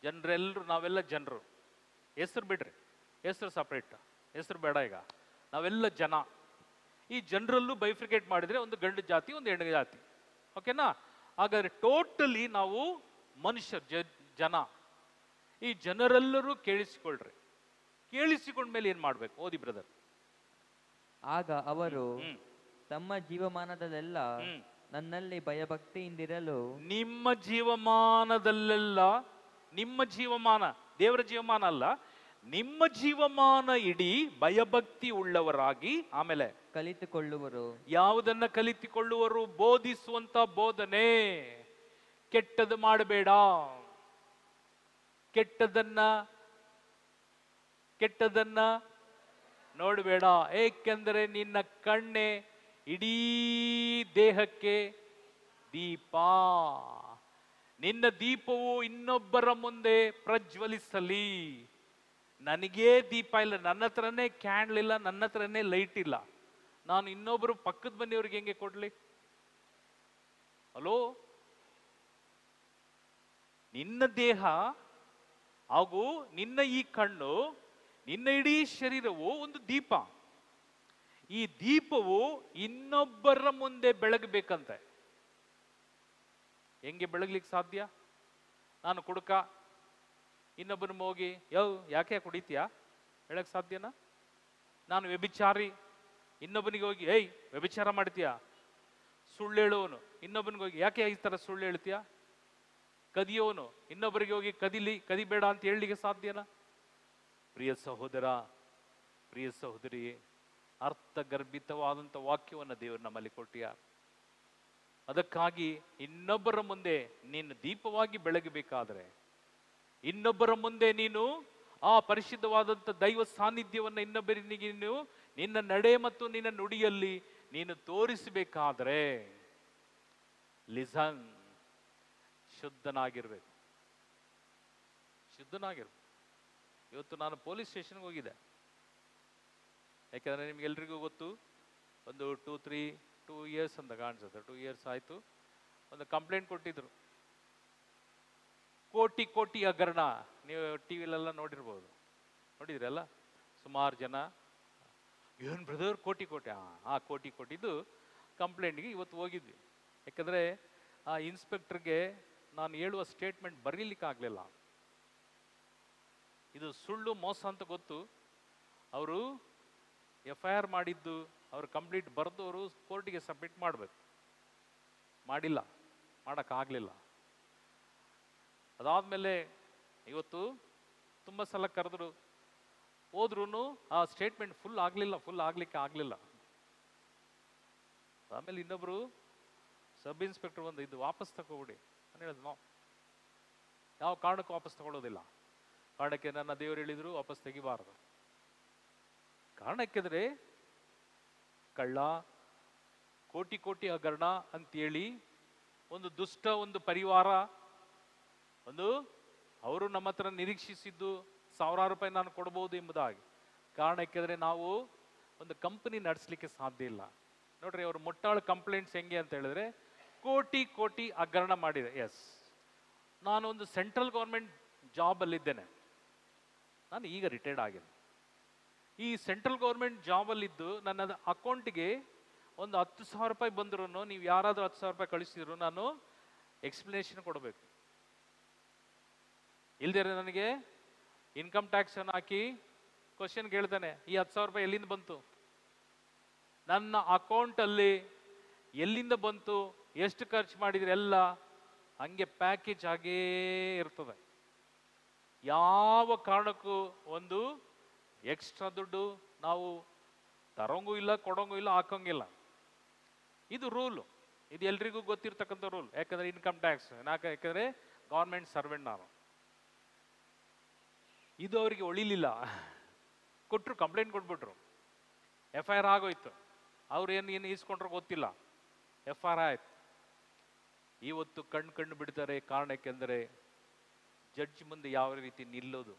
ಜನರೆಲ್ಲರೂ, ನಾವೆಲ್ಲ ಜನರು. ಹೆಸರು ಬಿಡ್ರಿ, ಹೆಸರು ಸಪ್ರೇಟ್, ಹೆಸರು ಬೇಡ. ಈಗ ನಾವೆಲ್ಲ ಜನ. ಈ ಜನರಲ್ಲೂ ಬೈಫ್ರಿಕೇಟ್ ಮಾಡಿದ್ರೆ ಒಂದು ಗಂಡು ಜಾತಿ, ಒಂದು ಹೆಣ್ಣು ಜಾತಿ. ಓಕೆನಾ? ಹಾಗಾದ್ರೆ ಟೋಟಲಿ ನಾವು ಮನುಷ್ಯರು, ಜನ. ಈ ಜನರೆಲ್ಲರೂ ಕೇಳಿಸಿಕೊಳ್ಳ್ರಿ. ಕೇಳಿಸಿಕೊಂಡ್ಮೇಲೆ ಏನ್ ಮಾಡ್ಬೇಕು? ಓದಿ ಬ್ರದರ್. ಆಗ ಅವರು ತಮ್ಮ ಜೀವಮಾನದಲ್ಲೆಲ್ಲ ನನ್ನಲ್ಲಿ ಭಯಭಕ್ತಿಯಿಂದಿರಲು. ನಿಮ್ಮ ಜೀವಮಾನದಲ್ಲೆಲ್ಲ, ನಿಮ್ಮ ಜೀವಮಾನ, ದೇವರ ಜೀವಮಾನ ಅಲ್ಲ, ನಿಮ್ಮ ಜೀವಮಾನ ಇಡೀ ಭಯಭಕ್ತಿ ಉಳ್ಳವರಾಗಿ ಆಮೇಲೆ ಕಲಿತುಕೊಳ್ಳುವರು. ಯಾವುದನ್ನ ಕಲಿತುಕೊಳ್ಳುವರು? ಬೋಧಿಸುವಂತ ಬೋಧನೆ. ಕೆಟ್ಟದ್ದು ಮಾಡಬೇಡ, ಕೆಟ್ಟದನ್ನ ನೋಡಬೇಡ. ಏಕೆಂದರೆ ನಿನ್ನ ಕಣ್ಣೆ ಇಡೀ ದೇಹಕ್ಕೆ ದೀಪ. ನಿನ್ನ ದೀಪವು ಇನ್ನೊಬ್ಬರ ಮುಂದೆ ಪ್ರಜ್ವಲಿಸಲಿ. ನನಗೇ ದೀಪ ಇಲ್ಲ, ನನ್ನ ಹತ್ರನೇ ಕ್ಯಾಂಡಲ್ ಇಲ್ಲ, ನನ್ನ ಹತ್ರನೇ ಲೈಟ್ ಇಲ್ಲ, ನಾನು ಇನ್ನೊಬ್ರು ಪಕ್ಕದ ಮನೆಯವ್ರಿಗೆ ಹೆಂಗೆ ಕೊಡ್ಲಿ? ಹಲೋ, ನಿನ್ನ ದೇಹ ಹಾಗೂ ನಿನ್ನ ಈ ಕಣ್ಣು, ನಿನ್ನ ಇಡೀ ಶರೀರವು ಒಂದು ದೀಪ. ಈ ದೀಪವು ಇನ್ನೊಬ್ಬರ ಮುಂದೆ ಬೆಳಗಬೇಕಂತೆ. ಹೆಂಗೆ ಬೆಳಗ್ಲಿಕ್ಕೆ ಸಾಧ್ಯ? ನಾನು ಕುಡುಕ, ಇನ್ನೊಬ್ಬನ ಹೋಗಿ ಯಾಕೆ ಕುಡಿತೀಯಾ ಹೇಳಕ್ ಸಾಧ್ಯನಾ? ನಾನು ವ್ಯಭಿಚಾರಿ, ಇನ್ನೊಬ್ಬನಿಗೆ ಹೋಗಿ ವ್ಯಭಿಚಾರ ಮಾಡ್ತೀಯಾ? ಸುಳ್ಳು ಹೇಳುವವನು ಇನ್ನೊಬ್ಬನಿಗೆ ಹೋಗಿ ಯಾಕೆ ಈ ತರ ಸುಳ್ಳು ಹೇಳ್ತೀಯಾ? ಕದಿಯೋನು ಇನ್ನೊಬ್ಬರಿಗೆ ಹೋಗಿ ಕದಿಬೇಡ ಅಂತ ಹೇಳಲಿಕ್ಕೆ ಸಾಧ್ಯನಾ? ಪ್ರಿಯ ಸಹೋದರ, ಪ್ರಿಯ ಸಹೋದರಿ, ಅರ್ಥಗರ್ಭಿತವಾದಂಥ ವಾಕ್ಯವನ್ನು ದೇವರು ನಮ್ಮಲ್ಲಿ ಕೊಟ್ಟಿಯ. ಅದಕ್ಕಾಗಿ ಇನ್ನೊಬ್ಬರ ಮುಂದೆ ನೀನು ದೀಪವಾಗಿ ಬೆಳಗಬೇಕಾದ್ರೆ, ಇನ್ನೊಬ್ಬರ ಮುಂದೆ ನೀನು ಆ ಪರಿಶುದ್ಧವಾದಂಥ ದೈವ ಸಾನ್ನಿಧ್ಯವನ್ನು ಇನ್ನೊಬ್ಬರಿಗೆ ನಿನ್ನ ನಡೆ ಮತ್ತು ನಿನ್ನ ನುಡಿಯಲ್ಲಿ ನೀನು ತೋರಿಸಬೇಕಾದ್ರೆ, ಲಿಸನ್, ಶುದ್ಧನಾಗಿರ್ಬೇಕು. ಇವತ್ತು ನಾನು ಪೊಲೀಸ್ ಸ್ಟೇಷನ್ಗೆ ಹೋಗಿದ್ದೆ. ಯಾಕೆಂದ್ರೆ ನಿಮ್ಗೆಲ್ರಿಗೂ ಗೊತ್ತು, ಒಂದು 2 ಇಯರ್ಸ್ ಅಂತ ಕಾಣಿಸುತ್ತೆ, 2 ಇಯರ್ಸ್ ಆಯ್ತು. ಒಂದು ಕಂಪ್ಲೇಂಟ್ ಕೊಟ್ಟಿದ್ರು. ಕೋಟಿ ಹಗರಣ. ನೀವು ಟಿವಿಲೆಲ್ಲ ನೋಡಿರ್ಬೋದು, ನೋಡಿದ್ರಲ್ಲ ಸುಮಾರು ಜನ. ಏನು ಬ್ರದರ್ ಕೋಟಿ ಕೋಟಿದು ಕಂಪ್ಲೇಂಟ್ಗೆ ಇವತ್ತು ಹೋಗಿದ್ವಿ. ಯಾಕಂದರೆ ಆ ಇನ್ಸ್ಪೆಕ್ಟರ್ಗೆ ನಾನು ಹೇಳುವ ಸ್ಟೇಟ್ಮೆಂಟ್ ಬರೀಲಿಕ್ಕಾಗಲಿಲ್ಲ. ಇದು ಸುಳ್ಳು ಮೋಸ ಅಂತ ಗೊತ್ತು. ಅವರು FIR ಮಾಡಿದ್ದು, ಅವರು ಕಂಪ್ಲೀಟ್ ಬರೆದು ಅವರು ಕೋರ್ಟಿಗೆ ಸಬ್ಮಿಟ್ ಮಾಡಬೇಕು. ಮಾಡಿಲ್ಲ, ಮಾಡೋಕ್ಕಾಗಲಿಲ್ಲ. ಅದಾದಮೇಲೆ ಇವತ್ತು ತುಂಬ ಸಲ ಕರೆದ್ರು, ಹೋದ್ರೂ ಆ ಸ್ಟೇಟ್ಮೆಂಟ್ ಫುಲ್ ಆಗಲಿಕ್ಕೆ ಆಗಲಿಲ್ಲ. ಆಮೇಲೆ ಇನ್ನೊಬ್ರು ಸಬ್ ಇನ್ಸ್ಪೆಕ್ಟರ್ ಬಂದು, ಇದು ವಾಪಸ್ ತಗೋಬಿಡಿ ನಾನು ಹೇಳಿದ್. ನಾವು ಯಾವ ಕಾರಣಕ್ಕೂ ವಾಪಸ್ ತಗೊಳ್ಳೋದಿಲ್ಲ. ಕಾರಣಕ್ಕೆ ನನ್ನ ದೇವರು ಹೇಳಿದ್ರು ವಾಪಸ್ ತೆಗಿಬಾರ್ದು. ಕಾರಣಕ್ಕೆಂದ್ರೆ ಕಳ್ಳ, ಕೋಟಿ ಹಗರಣ ಅಂತೇಳಿ ಒಂದು ದುಷ್ಟ ಒಂದು ಪರಿವಾರ, ಅವರು ನಮ್ಮ ಹತ್ರ ನಿರೀಕ್ಷಿಸಿದ್ದು ₹1000 ನಾನು ಕೊಡ್ಬೋದು ಎಂಬುದಾಗಿ. ಕಾರಣಕ್ಕೆಂದ್ರೆ ನಾವು ಒಂದು ಕಂಪನಿ ನಡೆಸಲಿಕ್ಕೆ ಸಾಧ್ಯ ಇಲ್ಲ. ನೋಡ್ರಿ, ಅವರು ಮೊಟ್ಟಾಳು ಕಂಪ್ಲೇಂಟ್ಸ್ ಹೆಂಗೆ ಅಂತ ಹೇಳಿದ್ರೆ, ಕೋಟಿ ಹಗರಣ ಮಾಡಿದೆ. ಎಸ್, ನಾನು ಒಂದು ಸೆಂಟ್ರಲ್ ಗೌರ್ಮೆಂಟ್ ಜಾಬಲ್ಲಿದ್ದೇನೆ. ನಾನು ಈಗ ರಿಟೈರ್ಡ್ ಆಗಿದೆ. ಈ ಸೆಂಟ್ರಲ್ ಗೌರ್ಮೆಂಟ್ ಜಾಬಲ್ಲಿದ್ದು ನನ್ನ ಅಕೌಂಟಿಗೆ ಒಂದು ₹10,000 ಬಂದ್ರು, ನೀವು ಯಾರಾದರೂ ₹10,000 ಕಳಿಸಿದ್ರು ನಾನು ಎಕ್ಸ್ಪ್ಲನೇಷನ್ ಕೊಡಬೇಕು. ಇಲ್ದಿರ ನನಗೆ ಇನ್ಕಮ್ ಟ್ಯಾಕ್ಸ್ ಅನ್ನು ಹಾಕಿ ಕ್ವಶನ್ ಕೇಳ್ತಾನೆ, ಈ ₹10,000 ಎಲ್ಲಿಂದ ಬಂತು, ನನ್ನ ಅಕೌಂಟಲ್ಲಿ ಎಲ್ಲಿಂದ ಬಂತು, ಎಷ್ಟು ಖರ್ಚು ಮಾಡಿದ್ರೆ, ಎಲ್ಲ ಹಂಗೆ ಪ್ಯಾಕೇಜ್ ಆಗೇ ಇರ್ತದೆ. ಯಾವ ಕಾರಣಕ್ಕೂ ಒಂದು ಎಕ್ಸ್ಟ್ರಾ ದುಡ್ಡು ನಾವು ತರೋಂಗೂ ಇಲ್ಲ, ಕೊಡೋಂಗೂ ಇಲ್ಲ, ಹಾಕೋಂಗಿಲ್ಲ. ಇದು ರೂಲು, ಇದು ಎಲ್ರಿಗೂ ಗೊತ್ತಿರ್ತಕ್ಕಂಥ ರೂಲ್. ಯಾಕಂದ್ರೆ ಇನ್ಕಮ್ ಟ್ಯಾಕ್ಸ್ ಯಾಕಂದ್ರೆ ಗೌರ್ಮೆಂಟ್ ಸರ್ವೆಂಟ್ ನಾನು. ಇದು ಅವರಿಗೆ ಒಳಿಲಿಲ್ಲ, ಕೊಟ್ಟರು, ಕಂಪ್ಲೇಂಟ್ ಕೊಟ್ಬಿಟ್ರು, FIR ಆಗೋಯ್ತು. ಅವ್ರು ಏನು ಈಸ್ಕೊಂಡ್ರೆ ಗೊತ್ತಿಲ್ಲ, FR ಆಯ್ತು. ಇವತ್ತು ಕಣ್ಣು ಬಿಡ್ತಾರೆ. ಕಾರಣಕ್ಕೆಂದರೆ ಜಡ್ಜ್ ಮುಂದೆ ಯಾವ ರೀತಿ ನಿಲ್ಲೋದು.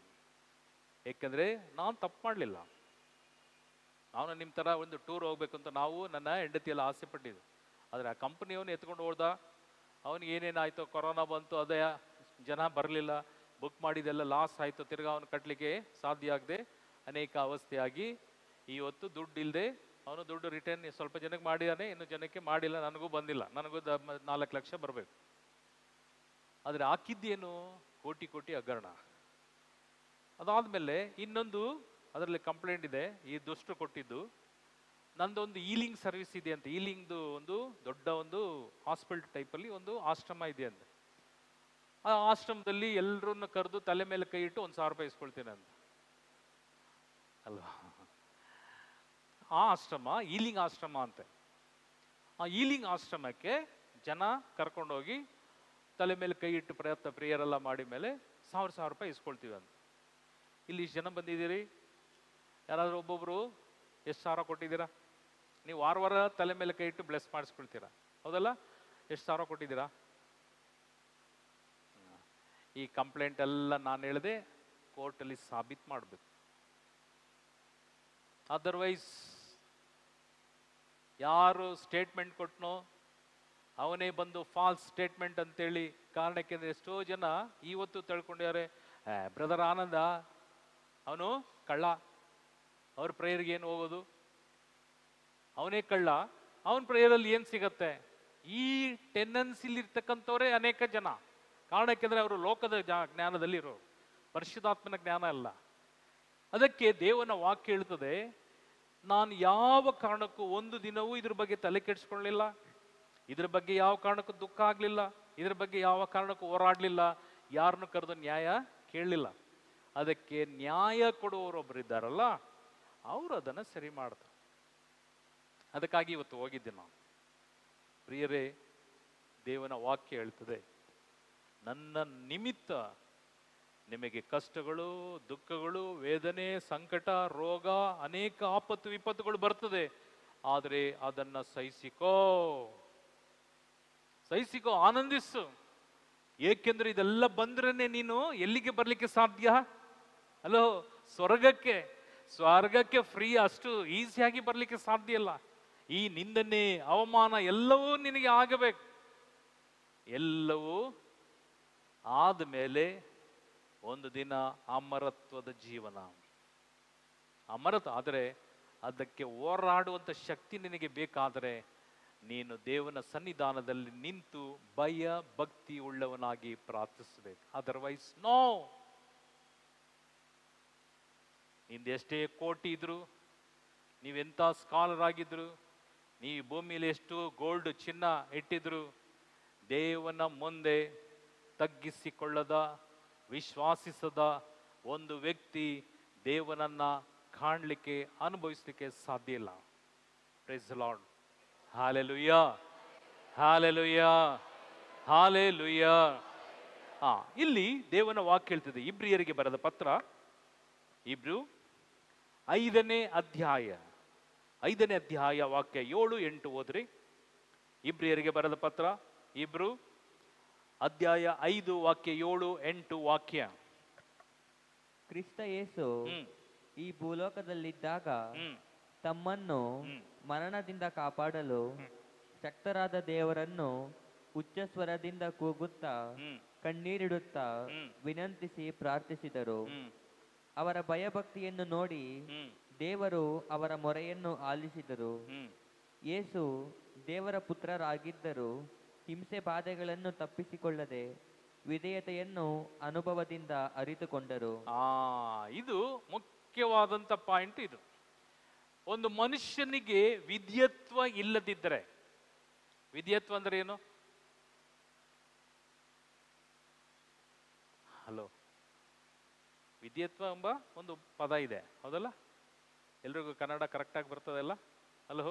ಏಕೆಂದರೆ ನಾನು ತಪ್ಪು ಮಾಡಲಿಲ್ಲ. ನಾನು ನಿಮ್ಮ ಥರ ಒಂದು ಟೂರ್ ಹೋಗ್ಬೇಕು ಅಂತ ನಾವು ನನ್ನ ಹೆಂಡತಿಯೆಲ್ಲ ಆಸೆ ಪಟ್ಟಿದ್ದು. ಆದರೆ ಆ ಕಂಪ್ನಿಯವನು ಎತ್ಕೊಂಡು ಹೋದ. ಅವನಿಗೆ ಏನೇನಾಯಿತು, ಕೊರೋನಾ ಬಂತು, ಅದೇ ಜನ ಬರಲಿಲ್ಲ, ಬುಕ್ ಮಾಡಿದೆಲ್ಲ ಲಾಸ್ ಆಯಿತು. ತಿರ್ಗಾ ಅವನು ಕಟ್ಟಲಿಕ್ಕೆ ಸಾಧ್ಯ ಆಗದೆ ಅನೇಕ ಅವಸ್ಥೆಯಾಗಿ ಇವತ್ತು ದುಡ್ಡು ಇಲ್ಲದೆ ಅವನು ದುಡ್ಡು ರಿಟರ್ನ್ ಸ್ವಲ್ಪ ಜನಕ್ಕೆ ಮಾಡಿದ್ದಾನೆ, ಇನ್ನು ಜನಕ್ಕೆ ಮಾಡಿಲ್ಲ. ನನಗೂ ಬಂದಿಲ್ಲ, ನನಗೂ 4 ಲಕ್ಷ ಬರಬೇಕು. ಆದರೆ ಹಾಕಿದ್ದೇನು ಕೋಟಿ ಕೋಟಿ ಹಗರಣ. ಅದಾದಮೇಲೆ ಇನ್ನೊಂದು ಅದರಲ್ಲಿ ಕಂಪ್ಲೇಂಟ್ ಇದೆ, ಈ ದುಷ್ಟರು ಕೊಟ್ಟಿದ್ದು. ನಂದೊಂದು ಈಲಿಂಗ್ ಸರ್ವಿಸ್ ಇದೆ ಅಂತ, ಈಲಿಂಗ್ದು ಒಂದು ದೊಡ್ಡ ಒಂದು ಹಾಸ್ಪಿಟಲ್ ಟೈಪಲ್ಲಿ ಒಂದು ಆಶ್ರಮ ಇದೆ ಅಂತ. ಆ ಆಶ್ರಮದಲ್ಲಿ ಎಲ್ಲರನ್ನ ಕರೆದು ತಲೆ ಮೇಲೆ ಕೈ ಇಟ್ಟು 1,000 ರೂಪಾಯಿ ಇಸ್ಕೊಳ್ತೇನೆ ಅಂತ ಅಲ್ವಾ. ಆ ಆಶ್ರಮ ಈಲಿಂಗ್ ಆಶ್ರಮ ಅಂತೆ. ಆ ಈಲಿಂಗ್ ಆಶ್ರಮಕ್ಕೆ ಜನ ಕರ್ಕೊಂಡೋಗಿ ತಲೆ ಮೇಲೆ ಕೈ ಇಟ್ಟು ಪ್ರೇಯರೆಲ್ಲ ಮಾಡಿ ಮೇಲೆ 1,000 ರೂಪಾಯಿ ಇಸ್ಕೊಳ್ತೀವಿ ಅಂತ. ಇಲ್ಲಿ ಇಷ್ಟು ಜನ ಬಂದಿದ್ದೀರಿ, ಯಾರಾದರೂ ಒಬ್ಬೊಬ್ರು ಎಷ್ಟು ಸಾವಿರ ಕೊಟ್ಟಿದ್ದೀರಾ? ನೀವು ವಾರ ತಲೆ ಮೇಲೆ ಕೈ ಇಟ್ಟು ಬ್ಲೆಸ್ ಮಾಡಿಸ್ಕೊಳ್ತೀರಾ, ಹೌದಲ್ಲ? ಎಷ್ಟು ಸಾವಿರ ಕೊಟ್ಟಿದ್ದೀರಾ? ಈ ಕಂಪ್ಲೇಂಟ್ ಎಲ್ಲ ನಾನು ಹೇಳಿದೆ ಕೋರ್ಟಲ್ಲಿ ಸಾಬೀತು ಮಾಡಬೇಕು. ಅದರ್ವೈಸ್ ಯಾರು ಸ್ಟೇಟ್ಮೆಂಟ್ ಕೊಟ್ಟನೋ ಅವನೇ ಬಂದು ಫಾಲ್ಸ್ ಸ್ಟೇಟ್ಮೆಂಟ್ ಅಂತೇಳಿ ಕಾರಣಕ್ಕೆ ಎಷ್ಟೋ ಜನ ಇವತ್ತು ತಿಳ್ಕೊಂಡಿದ್ದಾರೆ, ಬ್ರದರ್ ಆನಂದ ಅವನು ಕಳ್ಳ, ಅವ್ರ ಪ್ರೇಯರ್ಗೆ ಏನು ಹೋಗೋದು, ಅವನೇ ಕಳ್ಳ, ಅವನ ಪ್ರೇಯರಲ್ಲಿ ಏನು ಸಿಗತ್ತೆ? ಈ ಟೆಂಡೆನ್ಸಿಲಿರ್ತಕ್ಕಂಥವರೇ ಅನೇಕ ಜನ. ಕಾರಣಕ್ಕೆಂದರೆ ಅವರು ಲೋಕದ ಜ್ಞಾನದಲ್ಲಿರೋ, ಪರಿಶುದ್ಧಾತ್ಮನ ಜ್ಞಾನ ಅಲ್ಲ. ಅದಕ್ಕೆ ದೇವನ ವಾಕ್ಯ ಹೇಳ್ತದೆ, ನಾನು ಯಾವ ಕಾರಣಕ್ಕೂ ಒಂದು ದಿನವೂ ಇದ್ರ ಬಗ್ಗೆ ತಲೆ ಕೆಡಿಸ್ಕೊಳ್ಳಲಿಲ್ಲ, ಇದ್ರ ಬಗ್ಗೆ ಯಾವ ಕಾರಣಕ್ಕೂ ದುಃಖ ಆಗಲಿಲ್ಲ, ಇದ್ರ ಬಗ್ಗೆ ಯಾವ ಕಾರಣಕ್ಕೂ ಹೋರಾಡಲಿಲ್ಲ, ಯಾರನ್ನು ಕರೆದು ನ್ಯಾಯ ಕೇಳಲಿಲ್ಲ. ಅದಕ್ಕೆ ನ್ಯಾಯ ಕೊಡುವವರೊಬ್ಬರು ಇದ್ದಾರಲ್ಲ, ಅವರು ಅದನ್ನು ಸರಿ ಮಾಡ್ತಾರೆ. ಅದಕ್ಕಾಗಿ ಇವತ್ತು ಹೋಗಿದ್ದೆ ನಾನು. ಪ್ರಿಯರೇ, ದೇವನ ವಾಕ್ಯ ಹೇಳ್ತದೆ, ನನ್ನ ನಿಮಿತ್ತ ನಿಮಗೆ ಕಷ್ಟಗಳು, ದುಃಖಗಳು, ವೇದನೆ, ಸಂಕಟ, ರೋಗ, ಅನೇಕ ಆಪತ್ತು ವಿಪತ್ತುಗಳು ಬರ್ತದೆ. ಆದರೆ ಅದನ್ನು ಸಹಿಸಿಕೋ, ಆನಂದಿಸು. ಏಕೆಂದ್ರೆ ಇದೆಲ್ಲ ಬಂದ್ರೇನೆ ನೀನು ಎಲ್ಲಿಗೆ ಬರ್ಲಿಕ್ಕೆ ಸಾಧ್ಯ? ಅಲೋ, ಸ್ವರ್ಗಕ್ಕೆ ಫ್ರೀ ಅಷ್ಟು ಈಸಿಯಾಗಿ ಬರ್ಲಿಕ್ಕೆ ಸಾಧ್ಯ ಇಲ್ಲ. ಈ ನಿಂದನೆ, ಅವಮಾನ ಎಲ್ಲವೂ ನಿನಗೆ ಆಗಬೇಕು. ಎಲ್ಲವೂ ಆದಮೇಲೆ ಒಂದು ದಿನ ಅಮರತ್ವದ ಜೀವನ. ಆದರೆ ಅದಕ್ಕೆ ಹೋರಾಡುವಂಥ ಶಕ್ತಿ ನಿನಗೆ ಬೇಕಾದರೆ ನೀನು ದೇವನ ಸನ್ನಿಧಾನದಲ್ಲಿ ನಿಂತು ಭಯ ಭಕ್ತಿ ಉಳ್ಳವನಾಗಿ ಪ್ರಾರ್ಥಿಸಬೇಕು. Otherwise no. ನಿಂದೆಷ್ಟೇ ಕೋಟಿ ಇದ್ರು, ನೀವೆಂಥ ಸ್ಕಾಲರ್ ಆಗಿದ್ರು, ನೀವು ಭೂಮಿಯಲ್ಲಿ ಎಷ್ಟು ಗೋಲ್ಡ್ ಚಿನ್ನ ಇಟ್ಟಿದ್ರು, ದೇವನ ಮುಂದೆ ತಗ್ಗಿಸಿಕೊಳ್ಳದ, ವಿಶ್ವಾಸಿಸದ ಒಂದು ವ್ಯಕ್ತಿ ದೇವನನ್ನ ಕಾಣಲಿಕ್ಕೆ, ಅನುಭವಿಸಲಿಕ್ಕೆ ಸಾಧ್ಯ ಇಲ್ಲ. Praise the Lord. Hallelujah, hallelujah, hallelujah. ಇಲ್ಲಿ ದೇವನ ವಾಕ್ಯ ಹೇಳ್ತಿದೆ, ಇಬ್ರಿಯರಿಗೆ ಬರೆದ ಪತ್ರ, ಇಬ್ರು 5ನೇ ಅಧ್ಯಾಯ ವಾಕ್ಯ 7, 8 ಓದ್ರಿ. ಇಬ್ರಿಯರಿಗೆ ಬರೆದ ಪತ್ರ, ಇಬ್ರು ಅಧ್ಯಾಯ 5 ವಾಕ್ಯ 7, 8 ವಾಕ್ಯ. ಕ್ರಿಸ್ತ ಯೇಸು ಈ ಭೂಲೋಕದಲ್ಲಿದ್ದಾಗ ತಮ್ಮನ್ನು ಮರಣದಿಂದ ಕಾಪಾಡಲು ಶಕ್ತರಾದ ದೇವರನ್ನು ಉಚ್ಚ ಸ್ವರದಿಂದ ಕೂಗುತ್ತಾ ಕಣ್ಣೀರಿಡುತ್ತಾ ವಿನಂತಿಸಿ ಪ್ರಾರ್ಥಿಸಿದರು. ಅವರ ಭಯಭಕ್ತಿಯನ್ನು ನೋಡಿ ದೇವರು ಅವರ ಮೊರೆಯನ್ನು ಆಲಿಸಿದರು. ಯೇಸು ದೇವರ ಪುತ್ರರಾಗಿದ್ದರೂ ಹಿಂಸೆ ಬಾಧೆಗಳನ್ನು ತಪ್ಪಿಸಿಕೊಳ್ಳದೆ ವಿಧೇಯತೆಯನ್ನು ಅನುಭವದಿಂದ ಅರಿತುಕೊಂಡರು. ಇದು ಮುಖ್ಯವಾದಂತ ಪಾಯಿಂಟ್. ಇದು ಒಂದು ಮನುಷ್ಯನಿಗೆ ವಿಧೇಯತ್ವ ಇಲ್ಲದಿದ್ದರೆ, ವಿಧೇಯತ್ವ ಅಂದ್ರೆ ಏನು? ಹಲೋ, ವಿಧೇಯತ್ವ ಎಂಬ ಒಂದು ಪದ ಇದೆ, ಹೌದಲ್ಲ? ಎಲ್ರಿಗೂ ಕನ್ನಡ ಕರೆಕ್ಟಾಗಿ ಬರ್ತದಲ್ಲ? ಹಲೋ,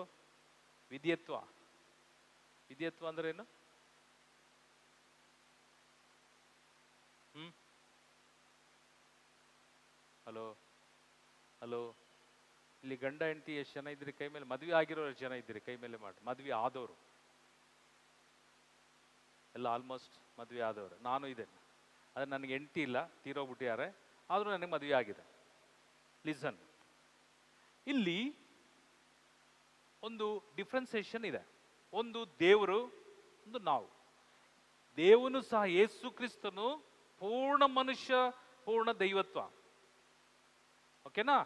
ವಿಧೇಯತ್ವ ಅಂದ್ರೆ ಏನು? ಹಲೋ, ಇಲ್ಲಿ ಗಂಡ ಹೆಂಡತಿ ಎಷ್ಟು ಜನ ಇದ್ರಿ ಕೈ ಮೇಲೆ? ಮದ್ವೆ ಆಗಿರೋ ಎಷ್ಟು ಜನ ಇದ್ರಿ ಕೈ ಮೇಲೆ ಮಾಡಿ. ಮದ್ವೆ ಆದವರು ಎಲ್ಲ ಆಲ್ಮೋಸ್ಟ್ ಮದ್ವೆ ಆದವರು. ನಾನು ಇದ್ದೇನೆ, ಆದರೆ ನನಗೆ ಹೆಂಡತಿ ಇಲ್ಲ, ತೀರೋಗ್ಬಿಟ್ಟಿದ್ದಾರೆ, ಆದರೂ ನನಗೆ ಮದುವೆ ಆಗಿದೆ. ಲಿಸನ್, ಇಲ್ಲಿ ಒಂದು ಡಿಫ್ರೆನ್ಸಿಯೇಷನ್ ಇದೆ. ಒಂದು ದೇವರು, ಒಂದು ನಾವು. ದೇವನು ಸಹ ಯೇಸು ಕ್ರಿಸ್ತನು ಪೂರ್ಣ ಮನುಷ್ಯ, ಪೂರ್ಣ ದೈವತ್ವ. ಓಕೆನಾ?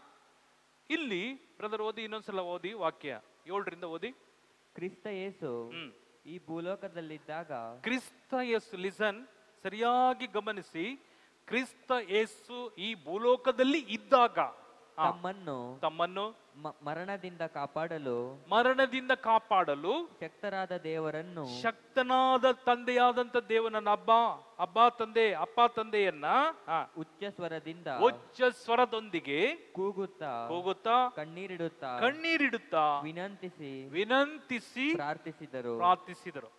ಇಲ್ಲಿ ಬ್ರದರ್ ಓದಿ, ಇನ್ನೊಂದ್ಸಲ ಓದಿ ವಾಕ್ಯ 7ರಿಂದ ಓದಿ. ಕ್ರಿಸ್ತ ಯೇಸು ಈ ಭೂಲೋಕದಲ್ಲಿದ್ದಾಗ, ಕ್ರಿಸ್ತ ಯೇಸು, ಲಿಸನ್, ಸರಿಯಾಗಿ ಗಮನಿಸಿ, ಕ್ರಿಸ್ತ ಯೇಸು ಈ ಭೂಲೋಕದಲ್ಲಿ ಇದ್ದಾಗ ತಮ್ಮನ್ನು ಮರಣದಿಂದ ಕಾಪಾಡಲು ಶಕ್ತರಾದ ದೇವರನ್ನು, ಶಕ್ತನಾದ ತಂದೆಯಾದಂತ ದೇವನನ್ನ, ಅಪ್ಪ ತಂದೆಯನ್ನ ಉಚ್ಚ ಸ್ವರದೊಂದಿಗೆ ಕೂಗುತ್ತಾ ಕಣ್ಣೀರಿಡುತ್ತಾ ವಿನಂತಿಸಿ ಪ್ರಾರ್ಥಿಸಿದರು.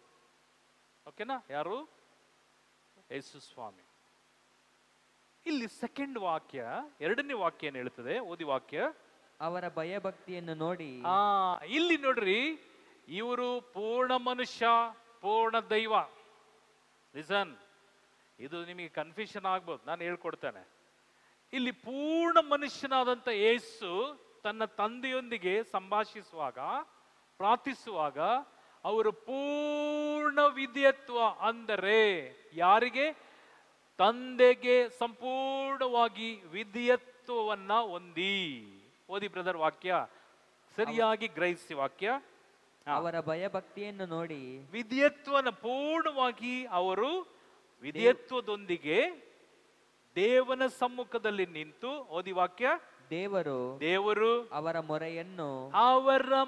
ಓಕೆನಾ? ಯಾರು? ಯೇಸು ಸ್ವಾಮಿ. ಇಲ್ಲಿ ಸೆಕೆಂಡ್ ವಾಕ್ಯ, 2ನೇ ವಾಕ್ಯ ಏನ್ ಹೇಳ್ತದೆ? ಓದಿ ವಾಕ್ಯ. ಅವರ ಭಯಭಕ್ತಿಯನ್ನು ನೋಡಿ. ಇಲ್ಲಿ ನೋಡ್ರಿ, ಇವರು ಪೂರ್ಣ ಮನುಷ್ಯ, ಪೂರ್ಣ ದೈವ. ಲಿಸನ್, ಇದು ನಿಮಗೆ ಕನ್ಫ್ಯೂಷನ್ ಆಗ್ಬೋದು, ನಾನು ಹೇಳ್ಕೊಡ್ತೇನೆ. ಇಲ್ಲಿ ಪೂರ್ಣ ಮನುಷ್ಯನಾದಂತ ಯೇಸು ತನ್ನ ತಂದೆಯೊಂದಿಗೆ ಸಂಭಾಷಿಸುವಾಗ, ಪ್ರಾರ್ಥಿಸುವಾಗ, ಅವರು ಪೂರ್ಣ ವಿಧೇಯತ್ವ, ಅಂದರೆ ಯಾರಿಗೆ? ತಂದೆಗೆ ಸಂಪೂರ್ಣವಾಗಿ ವಿಧೇಯತ್ವವನ್ನ ಹೊಂದಿ. ಓದಿ ಬ್ರದರ್ ವಾಕ್ಯ, ಸರಿಯಾಗಿ ಗ್ರಹಿಸಿ ವಾಕ್ಯ. ಅವರ ಭಯಭಕ್ತಿಯನ್ನು ನೋಡಿ, ವಿಧೇಯತ್ವನ ಪೂರ್ಣವಾಗಿ ಅವರು ವಿಧೇಯತ್ವದೊಂದಿಗೆ ದೇವನ ಸಮ್ಮುಖದಲ್ಲಿ ನಿಂತು, ಓದಿ ವಾಕ್ಯ. ದೇವರು ಅವರ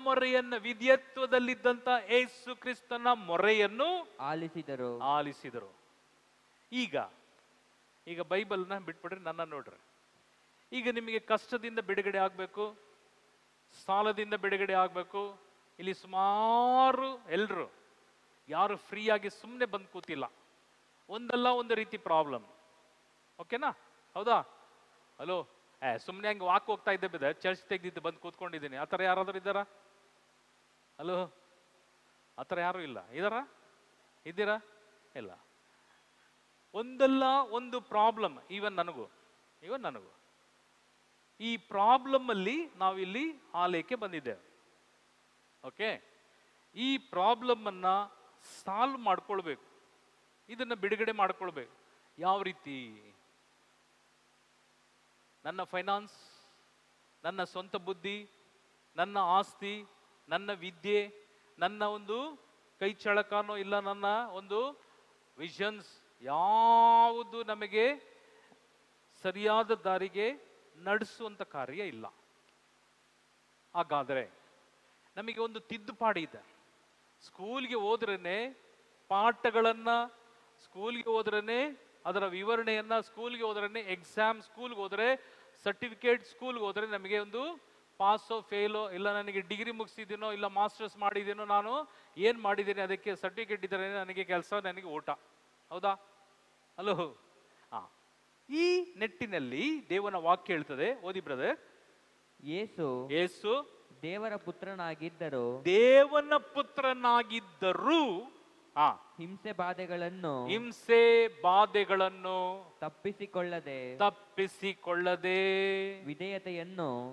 ಮೊರೆಯನ್ನು ವಿಧೇಯತ್ವದಲ್ಲಿದ್ದಂತ ಯೇಸು ಕ್ರಿಸ್ತನ ಮೊರೆಯನ್ನು ಆಲಿಸಿದರು. ಈಗ ಬೈಬಲ್ನ ಬಿಟ್ಬಿಡ್ರಿ, ನನ್ನ ನೋಡ್ರಿ. ಈಗ ನಿಮಗೆ ಕಷ್ಟದಿಂದ ಬಿಡುಗಡೆ ಆಗಬೇಕು, ಸಾಲದಿಂದ ಬಿಡುಗಡೆ ಆಗಬೇಕು. ಇಲ್ಲಿ ಸುಮಾರು ಎಲ್ರು ಯಾರು ಫ್ರೀಯಾಗಿ ಸುಮ್ಮನೆ ಬಂದು ಕೂತಿಲ್ಲ, ಒಂದಲ್ಲ ಒಂದು ರೀತಿ ಪ್ರಾಬ್ಲಮ್. ಓಕೆನಾ? ಹೌದಾ? ಹಲೋ, ಸುಮ್ಮನೆ ಹಂಗೆ ವಾಕ್ ಹೋಗ್ತಾ ಇದ್ದೆ ಬಿದ್ದ ಚರ್ಚ್ ತೆಗೆದಿದ್ದು ಬಂದು ಕೂತ್ಕೊಂಡಿದ್ದೀನಿ. ಆ ಥರ ಯಾರಾದರೂ ಇದ್ದಾರಾ? ಹಲೋ, ಆ ಥರ ಯಾರು ಇಲ್ಲ. ಇದ್ದೀರಾ? ಇಲ್ಲ. ಒಂದಲ್ಲ ಒಂದು ಪ್ರಾಬ್ಲಮ್, ಈವನ್ ನನಗೂ. ಈ ಪ್ರಾಬ್ಲಮ್ ಅಲ್ಲಿ ನಾವಿಲ್ಲಿ ಆಲಯಕ್ಕೆ ಬಂದಿದ್ದೇವೆ. ಓಕೆ, ಈ ಪ್ರಾಬ್ಲಮ್ ಅನ್ನ ಸಾಲ್ವ್ ಮಾಡ್ಕೊಳ್ಬೇಕು, ಇದನ್ನ ಬಿಡುಗಡೆ ಮಾಡ್ಕೊಳ್ಬೇಕು. ಯಾವ ರೀತಿ? ನನ್ನ ಫೈನಾನ್ಸ್, ನನ್ನ ಸ್ವಂತ ಬುದ್ಧಿ, ನನ್ನ ಆಸ್ತಿ, ನನ್ನ ವಿದ್ಯೆ, ನನ್ನ ಒಂದು ಕೈ ಚಳಕನೋ ಇಲ್ಲ, ನನ್ನ ಒಂದು ವಿಷನ್ಸ್, ಯಾವುದು ನಮಗೆ ಸರಿಯಾದ ದಾರಿಗೆ ನಡೆಸುವಂತ ಕಾರ್ಯ ಇಲ್ಲ. ಹಾಗಾದ್ರೆ ನಮಗೆ ಒಂದು ತಿದ್ದುಪಾಡಿ ಇದೆ. ಸ್ಕೂಲ್ಗೆ ಹೋದ್ರೇನೆ ಪಾಠಗಳನ್ನ, ಸ್ಕೂಲ್ಗೆ ಹೋದ್ರೇನೆ ಅದರ ವಿವರಣೆಯನ್ನ, ಸ್ಕೂಲ್ಗೆ ಹೋದ್ರೇನೆ ಎಕ್ಸಾಮ್, ಸ್ಕೂಲ್ಗೆ ಹೋದ್ರೆ ಸರ್ಟಿಫಿಕೇಟ್, ಸ್ಕೂಲ್ಗೆ ಹೋದ್ರೆ ನಮಗೆ ಒಂದು ಪಾಸೋ ಫೇಲೋ, ಇಲ್ಲ ನನಗೆ ಡಿಗ್ರಿ ಮುಗಿಸಿದ್ದೀನೋ ಇಲ್ಲ ಮಾಸ್ಟರ್ಸ್ ಮಾಡಿದ್ದೀನೋ, ನಾನು ಏನು ಮಾಡಿದ್ದೀನಿ ಅದಕ್ಕೆ ಸರ್ಟಿಫಿಕೇಟ್ ಇದ್ದರೆ ನನಗೆ ಕೆಲಸ, ನನಗೆ ಊಟ. ಹೌದಾ? ಹಲೋ. ಈ ನಿಟ್ಟಿನಲ್ಲಿ ದೇವನ ವಾಕ್ಯ ಹೇಳ್ತದೆ, ಓದಿ ಬ್ರದರ್. ಯೇಸು ದೇವರ ಪುತ್ರನಾಗಿದ್ದರು, ಹಿಂಸೆ ಬಾಧೆಗಳನ್ನು ತಪ್ಪಿಸಿಕೊಳ್ಳದೆ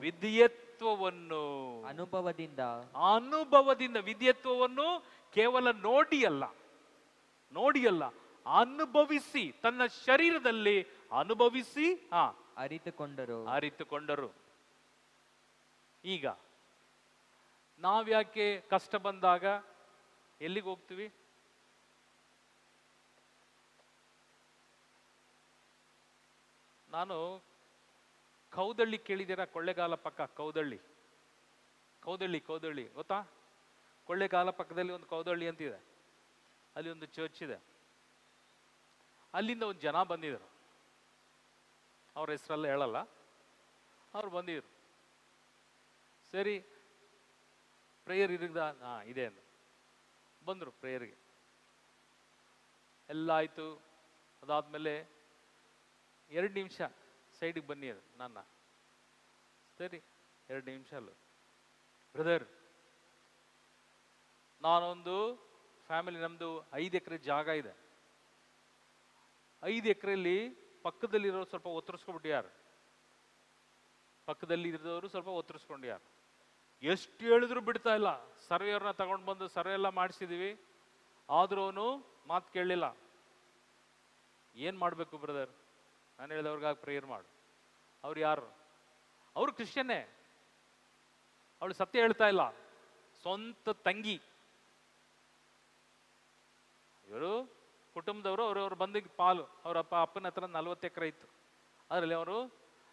ವಿಧೇಯತ್ವವನ್ನು ಅನುಭವದಿಂದ ವಿಧೇಯತ್ವವನ್ನು ಕೇವಲ ನೋಡಿ ಅಲ್ಲ, ಅನುಭವಿಸಿ, ತನ್ನ ಶರೀರದಲ್ಲಿ ಅನುಭವಿಸಿ ಅರಿತುಕೊಂಡರು. ಈಗ ನಾವ್ಯಾಕೆ ಕಷ್ಟ ಬಂದಾಗ ಎಲ್ಲಿಗೆ ಹೋಗ್ತೀವಿ? ನಾನು ಕೌದಳ್ಳಿ ಕೇಳಿದ್ದೀರಾ? ಕೊಳ್ಳೆಗಾಲ ಪಕ್ಕ ಕೌದಳ್ಳಿ ಗೊತ್ತಾ? ಕೊಳ್ಳೆಗಾಲ ಪಕ್ಕದಲ್ಲಿ ಒಂದು ಕೌದಳ್ಳಿ ಅಂತಿದೆ, ಅಲ್ಲಿ ಒಂದು ಚರ್ಚ್ ಇದೆ. ಅಲ್ಲಿಂದ ಒಂದು ಜನ ಬಂದಿದ್ರು, ಅವ್ರ ಹೆಸರೆಲ್ಲ ಹೇಳಲ್ಲ, ಅವ್ರು ಬಂದಿದ್ರು. ಸರಿ, ಪ್ರೇಯರ್ ಇದೆ ಅಂದ್ರು. ಬಂದರು ಪ್ರೇಯರ್ಗೆ, ಎಲ್ಲ ಆಯಿತು. ಅದಾದಮೇಲೆ 2 ನಿಮಿಷ ಸೈಡಿಗೆ ಬನ್ನಿ ಅದು ನನ್ನ. ಸರಿ, 2 ನಿಮಿಷ ಅಲ್ಲ ಬ್ರದರ್. ನಾನೊಂದು ಫ್ಯಾಮಿಲಿ, ನಮ್ದು 5 ಎಕರೆ ಜಾಗ ಇದೆ. 5 ಎಕರೆಯಲ್ಲಿ ಪಕ್ಕದಲ್ಲಿರೋ ಸ್ವಲ್ಪ ಒತ್ತರಿಸ್ಕೊಬಿಟ್ಯಾರು, ಪಕ್ಕದಲ್ಲಿ ಇರೋರು ಸ್ವಲ್ಪ ಒತ್ತರಿಸ್ಕೊಂಡ್ಯಾರು. ಎಷ್ಟು ಹೇಳಿದ್ರು ಬಿಡ್ತಾ ಇಲ್ಲ. ಸರ್ವೆಯವ್ರನ್ನ ತಗೊಂಡು ಬಂದು ಸರ್ವೆ ಎಲ್ಲ ಮಾಡಿಸಿದೀವಿ, ಆದ್ರೂ ಅವನು ಮಾತು ಕೇಳಲಿಲ್ಲ. ಏನು ಮಾಡಬೇಕು ಬ್ರದರ್? ನಾನು ಹೇಳಿದವ್ರಿಗಾಗಿ ಪ್ರೇಯರ್ ಮಾಡು. ಅವ್ರು ಯಾರು? ಅವರು ಕ್ರಿಶ್ಚಿಯನ್ನೇ, ಅವಳು ಸತ್ಯ ಹೇಳ್ತಾ ಇಲ್ಲ, ಸ್ವಂತ ತಂಗಿ. ಇವರು ಕುಟುಂಬದವರು ಅವ್ರವ್ರು ಬಂದಿದ್ದ ಪಾಲು, ಅವ್ರ ಅಪ್ಪನ ಹತ್ರ 40 ಎಕರೆ ಇತ್ತು, ಅದರಲ್ಲಿ ಅವರು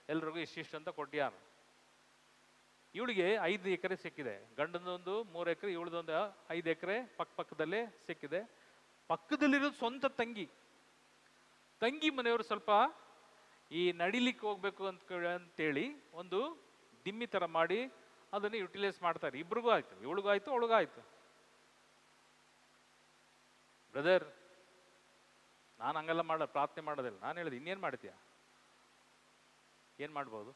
ಎಲ್ರಿಗೂ ಇಷ್ಟಿಷ್ಟು ಅಂತ ಕೊಟ್ಟಿಯಾರು. ಇವಳಿಗೆ 5 ಎಕರೆ ಸಿಕ್ಕಿದೆ. ಗಂಡನದೊಂದು 3 ಎಕರೆ, ಇವಳದೊಂದು 5 ಎಕರೆ ಪಕ್ಕದಲ್ಲೇ ಸಿಕ್ಕಿದೆ. ಪಕ್ಕದಲ್ಲಿರೋದು ಸ್ವಂತ ತಂಗಿ. ತಂಗಿ ಮನೆಯವರು ಸ್ವಲ್ಪ ಈ ನಡಿಲಿಕ್ಕೆ ಹೋಗ್ಬೇಕು ಅಂತೇಳಿ ಒಂದು ದಿಮ್ಮಿ ಥರ ಮಾಡಿ ಅದನ್ನು ಯುಟಿಲೈಸ್ ಮಾಡ್ತಾರೆ. ಇಬ್ರಿಗೂ ಆಯ್ತು, ಇವಳಿಗೂ ಆಯ್ತು, ಅವಳಿಗೂ ಆಯ್ತು. ಬ್ರದರ್, ನಾನು ಹಂಗೆಲ್ಲ ಪ್ರಾರ್ಥನೆ ಮಾಡೋದಿಲ್ಲ. ನಾನು ಹೇಳಿದೆ, ಇನ್ನೇನು ಮಾಡ್ತೀಯ? ಏನು ಮಾಡ್ಬೋದು?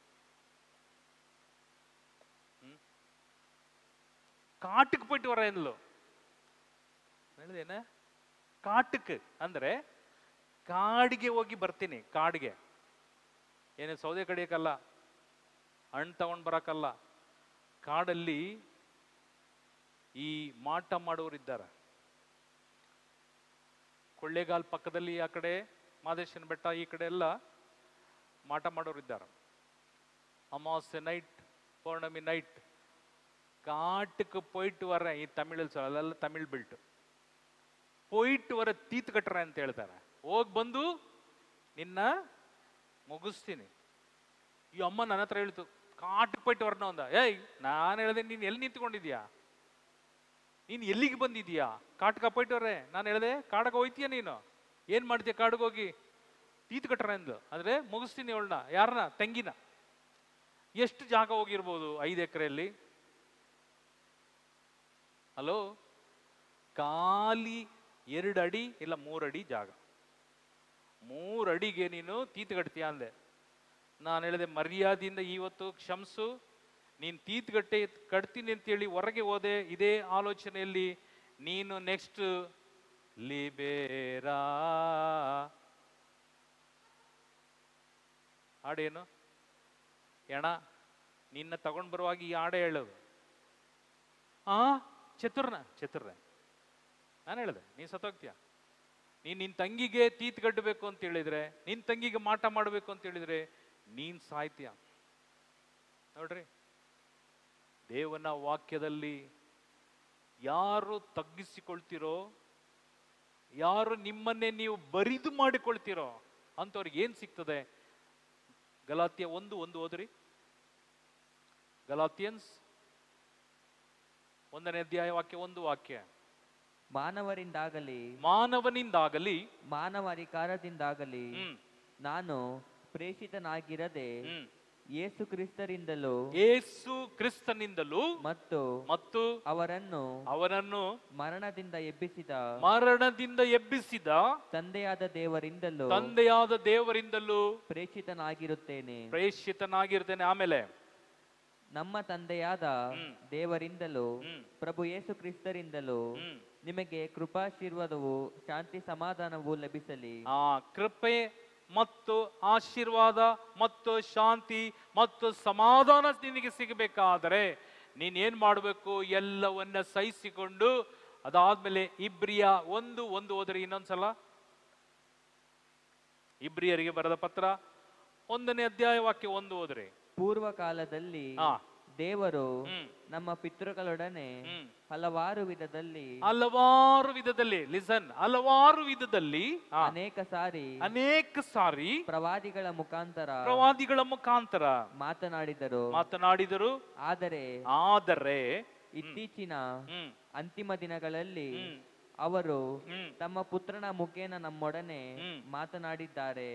ಕಾಟಕ್ಕೆ போயிட்டு வரேன்ಲು ಹೇಳಿದೇನ? ಕಾಟಕ್ಕೆ ಅಂದ್ರೆ ಕಾಡಿಗೆ ಹೋಗಿ ಬರ್ತೀನಿ. ಕಾಡಿಗೆ ಏನೇ ಸೌದೆ ಕಡಿಯಕ್ಕಲ್ಲ, ಹಣ್ಣು ತಗೊಂಡು ಬರಕ್ಕಲ್ಲ. ಕಾಡಲ್ಲಿ ಈ ಮಾಟ ಮಾಡೋರು ಇದ್ದಾರೆ. ಕೊಳ್ಳೇಗಾಲ್ ಪಕ್ಕದಲ್ಲಿ ಆ ಕಡೆ ಮಾದೇಶನ ಬೆಟ್ಟ ಈ ಕಡೆ ಎಲ್ಲ ಮಾಟ ಮಾಡೋರು ಇದ್ದಾರೆ. ಅಮಾವಾಸ್ಯೆ ನೈಟ್, ಪೌರ್ಣಮಿ ನೈಟ್ காட்டுக்கு போயிட்டு வரேன். ಈ ತಮಿಳಲ್ಲಿ ಅಲ್ಲೆಲ್ಲ ತಮಿಳ್ ಬಿಲ್ಟ್ போயிட்டு வர ತೀತ್ ಕಟ್ರೆ ಅಂತ ಹೇಳ್ತಾರೆ. ಹೋಗಿ ಬಂದು ನಿನ್ನ ಮುಗಿಸ್ತೀನಿ. ಈ ಅಮ್ಮ ನನ್ನ ಹತ್ರ ಹೇಳ್ತು, ಕಾಟಕ್ಕೆ போயிட்டு வரணும் ಅಂದ. ಏಯ್, ನಾನು ಹೇಳಿದೆ, ನೀನು ಎಲ್ಲಿ ನಿಂತ್ಕೊಂಡಿದ್ಯಾ? ನೀನು ಎಲ್ಲಿಗೆ ಬಂದಿದ್ಯಾ? ಕಾಟಕ್ಕೆ போயிட்டு வரೇ. ನಾನು ಹೇಳಿದೆ, ಕಾಡಿಗೆ ಹೋಯ್ತೀಯ ನೀನು? ಏನು ಮಾಡ್ತೀಯ ಕಾಡಿಗೆ ಹೋಗಿ? ತೀತ್ ಕಟ್ರೆ ಅಂದ್ಲು. ಅಂದರೆ ಮುಗಿಸ್ತೀನಿ ಅವಳನ್ನ. ಯಾರನ್ನ? ತಂಗಿನ. ಎಷ್ಟು ಜಾಗ ಹೋಗಿರ್ಬೋದು 5 ಎಕರೆಯಲ್ಲಿ? ಹಲೋ, ಖಾಲಿ 2 ಅಡಿ ಇಲ್ಲ 3 ಅಡಿ ಜಾಗ. 3 ಅಡಿಗೆ ನೀನು ತೀತ್ ಕಟ್ತೀಯ ಅಂದೆ. ನಾನು ಹೇಳಿದೆ, ಮರ್ಯಾದೆಯಿಂದ ಇವತ್ತು ಕ್ಷಮಿಸು, ನೀನು ತೀತ್ ಕಟ್ತೀನಿ ಅಂತೇಳಿ ಹೊರಗೆ ಹೋದೆ ಇದೇ ಆಲೋಚನೆಯಲ್ಲಿ. ನೀನು ನೆಕ್ಸ್ಟ್ ಲಿಬೇರಾ ಹಾಡೇನು? ಎಣ ನಿನ್ನ ತಗೊಂಡು ಬರುವಾಗ ಈ ಹಾಡೆ ಹೇಳೋದು. ಚತುರ್ನೆ ನಾನು ಹೇಳಿದೆ, ನೀನು ಸತ್ತೋಗ್ತೀಯ. ನೀನು ನಿನ್ನ ತಂಗಿಗೆ ತೀತ್ ಕಟ್ಟಬೇಕು ಅಂತ ಹೇಳಿದ್ರೆ, ನಿನ್ನ ತಂಗಿಗೆ ಮಾಟ ಮಾಡಬೇಕು ಅಂತ ಹೇಳಿದ್ರೆ ನೀನು ಸಾಯ್ತೀಯ. ನೋಡ್ರಿ, ದೇವನ ವಾಕ್ಯದಲ್ಲಿ ಯಾರು ತಗ್ಗಿಸಿಕೊಳ್ತಿರೋ, ಯಾರು ನಿಮ್ಮನ್ನೇ ನೀವು ಬರಿದು ಮಾಡಿಕೊಳ್ತಿರೋ ಅಂಥವ್ರಿಗೆ ಏನು ಸಿಗ್ತದೆ? ಗಲಾತ್ಯ 1:1 ಓದ್ರಿ. ಗಲಾತಿಯನ್ಸ್ 1ನೇ ಅಧ್ಯಾಯ ವಾಕ್ಯ 1 ವಾಕ್ಯ. ಮಾನವರಿಂದಾಗಲಿ ಮಾನವ ಅಧಿಕಾರದಿಂದಾಗಲಿ ನಾನು ಪ್ರೇಷಿತನಾಗಿರದೆ ಯೇಸು ಕ್ರಿಸ್ತನಿಂದಲೂ ಮತ್ತು ಅವರನ್ನು ಮರಣದಿಂದ ಎಬ್ಬಿಸಿದ ತಂದೆಯಾದ ದೇವರಿಂದಲೂ ಪ್ರೇಷಿತನಾಗಿರುತ್ತೇನೆ. ಆಮೇಲೆ ನಮ್ಮ ತಂದೆಯಾದ ದೇವರಿಂದಲೂ ಪ್ರಭು ಯೇಸು ಕ್ರಿಸ್ತರಿಂದಲೂ ನಿಮಗೆ ಕೃಪಾಶೀರ್ವಾದವು ಶಾಂತಿ ಸಮಾಧಾನವು ಲಭಿಸಲಿ. ಕೃಪೆ ಮತ್ತು ಆಶೀರ್ವಾದ ಮತ್ತು ಶಾಂತಿ ಮತ್ತು ಸಮಾಧಾನ ನಿನಗೆ ಸಿಗಬೇಕಾದರೆ ನೀನೇನ್ ಮಾಡಬೇಕು? ಎಲ್ಲವನ್ನ ಸಹಿಸಿಕೊಂಡು, ಅದಾದ್ಮೇಲೆ ಇಬ್ರಿಯ 1:1 ಓದ್ರಿ ಇನ್ನೊಂದ್ಸಲ. ಇಬ್ರಿಯರಿಗೆ ಬರೆದ ಪತ್ರ 1ನೇ ಅಧ್ಯಾಯ ವಾಕ್ಯ 1 ಓದ್ರಿ. ಪೂರ್ವ ಕಾಲದಲ್ಲಿ ದೇವರು ನಮ್ಮ ಪಿತೃಗಳೊಡನೆ ಹಲವಾರು ವಿಧದಲ್ಲಿ ಅನೇಕ ಸಾರಿ ಪ್ರವಾದಿಗಳ ಮುಖಾಂತರ ಮಾತನಾಡಿದರು. ಆದರೆ ಇತ್ತೀಚಿನ ಅಂತಿಮ ದಿನಗಳಲ್ಲಿ ಅವರು ತಮ್ಮ ಪುತ್ರನ ಮುಖೇನ ನಮ್ಮೊಡನೆ ಮಾತನಾಡಿದ್ದಾರೆ.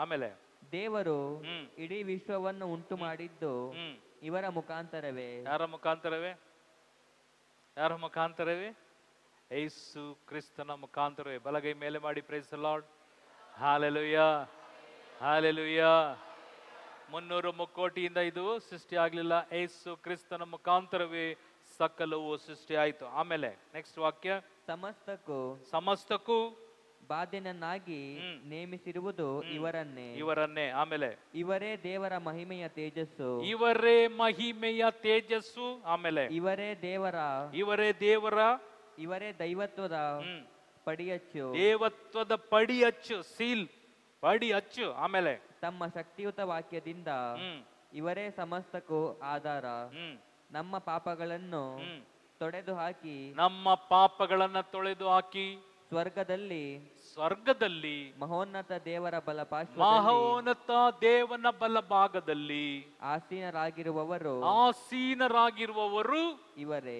ಆಮೇಲೆ ದೇವರು ಇಡೀ ವಿಶ್ವವನ್ನು ಉಂಟು ಮಾಡಿದ್ದು ಇವರ ಮುಖಾಂತರವೇ. ಯಾರ ಮುಖಾಂತರವೇ? ಯೇಸು ಕ್ರಿಸ್ತನ ಮುಖಾಂತರವೇ. ಬಲಗೈ ಮೇಲೆ ಮಾಡಿ, praise the Lord. Hallelujah, hallelujah. 300 ಮುಕ್ಕೋಟಿಯಿಂದ ಇದು ಸೃಷ್ಟಿ ಆಗ್ಲಿಲ್ಲ, ಏಸು ಕ್ರಿಸ್ತನ ಮುಖಾಂತರವೇ ಸಕಲವು ಸೃಷ್ಟಿ ಆಯ್ತು. ಆಮೇಲೆ ನೆಕ್ಸ್ಟ್ ವಾಕ್ಯ, ಸಮಸ್ತಕ್ಕೂ ಬಾಧ್ಯನನ್ನಾಗಿ ನೇಮಿಸಿರುವುದು ಇವರನ್ನೇ. ಆಮೇಲೆ ಇವರೇ ದೇವರ ಮಹಿಮೆಯ ತೇಜಸ್ಸು, ಇವರೇ ಮಹಿಮೆಯ ತೇಜಸ್ಸು. ಆಮೇಲೆ ಇವರೇ ದೇವರ ಇವರೇ ದೈವತ್ವದ ಪಡಿಯಚ್ಚು, ದೇವತ್ವದ ಪಡಿಯಚ್ಚು, ಸೀಲ್ ಪಡಿಯಚ್ಚು. ಆಮೇಲೆ ತಮ್ಮ ಶಕ್ತಿಯುತ ವಾಕ್ಯದಿಂದ ಇವರೇ ಸಮಸ್ತಕ್ಕೂ ಆಧಾರ, ನಮ್ಮ ಪಾಪಗಳನ್ನು ತೊಡೆದು ಹಾಕಿ ಸ್ವರ್ಗದಲ್ಲಿ ಮಹೋನ್ನತ ದೇವರ ದೇವನ ಬಲಭಾಗದಲ್ಲಿ ಆಸೀನರಾಗಿರುವವರು ಇವರೇ.